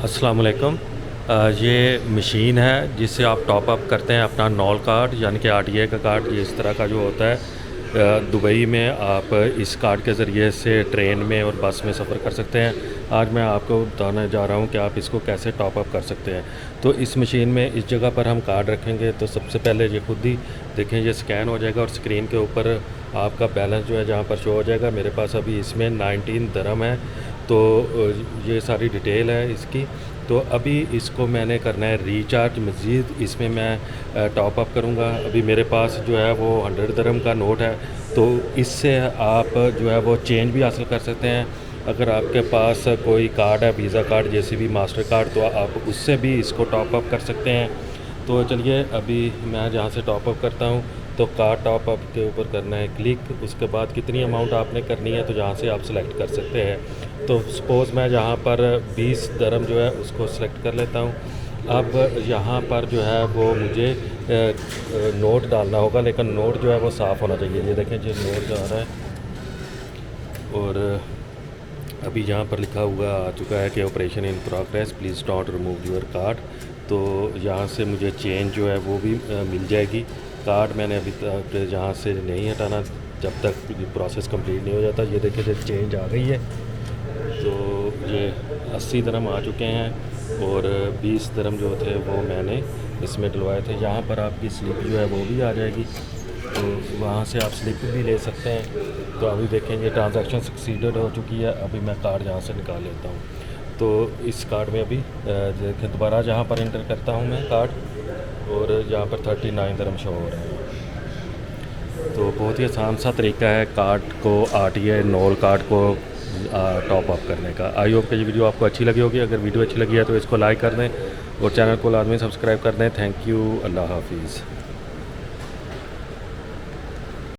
अस्सलाम वालेकुम। ये मशीन है जिससे आप टॉप अप करते हैं अपना नॉल कार्ड यानी कि आरटीए का कार्ड। ये इस तरह का जो होता है दुबई में आप इस कार्ड के ज़रिए से ट्रेन में और बस में सफ़र कर सकते हैं। आज मैं आपको बताने जा रहा हूँ कि आप इसको कैसे टॉप अप कर सकते हैं। तो इस मशीन में इस जगह पर हम कार्ड रखेंगे तो सबसे पहले ये खुद ही देखें ये स्कैन हो जाएगा और स्क्रीन के ऊपर आपका बैलेंस जो है जहाँ पर शो हो जाएगा। मेरे पास अभी इसमें 19 दरम है। तो ये सारी डिटेल है इसकी। तो अभी इसको मैंने करना है रिचार्ज। मज़ीद इसमें मैं टॉप अप करूँगा। अभी मेरे पास जो है वो 100 दरम का नोट है, तो इससे आप जो है वो चेंज भी हासिल कर सकते हैं। अगर आपके पास कोई कार्ड है, वीज़ा कार्ड जैसे भी मास्टर कार्ड, तो आप उससे भी इसको टॉप अप कर सकते हैं। तो चलिए अभी मैं जहाँ से टॉप अप करता हूँ, तो कार्ड टॉप अप के ऊपर करना है क्लिक। उसके बाद कितनी अमाउंट आपने करनी है तो जहाँ से आप सेलेक्ट कर सकते हैं। तो सपोज़ मैं जहाँ पर 20 दरम जो है उसको सेलेक्ट कर लेता हूँ। अब यहाँ पर जो है वो मुझे नोट डालना होगा, लेकिन नोट जो है वो साफ़ होना चाहिए। ये देखें जी नोट जा रहा है और अभी यहाँ पर लिखा हुआ आ चुका है कि operation in progress, please don't remove your card. तो यहाँ से मुझे चेंज जो है वो भी मिल जाएगी। कार्ड मैंने अभी तक यहाँ से नहीं हटाना जब तक प्रोसेस कंप्लीट नहीं हो जाता। ये देखिए जो चेंज आ गई है, तो ये 80 दरम आ चुके हैं और 20 दरम जो थे वो मैंने इसमें डलवाए थे। यहाँ पर आपकी स्लिप जो है वो भी आ जाएगी, तो वहाँ से आप स्लिप भी ले सकते हैं। तो अभी देखेंगे ट्रांजैक्शन सक्सीडेड हो चुकी है। अभी मैं कार्ड यहाँ से निकाल लेता हूँ। तो इस कार्ड में अभी देखें दोबारा जहाँ पर इंटर करता हूँ मैं कार्ड, और यहाँ पर 39 दरम शो हो रहे हैं। तो बहुत ही आसान सा तरीका है कार्ड को आरटीए नॉल कार्ड को टॉप अप करने का। आई होप कि ये वीडियो आपको अच्छी लगी होगी। अगर वीडियो अच्छी लगी है तो इसको लाइक कर दें और चैनल को लाजमी सब्सक्राइब कर दें। Thank you. अल्लाह हाफिज़।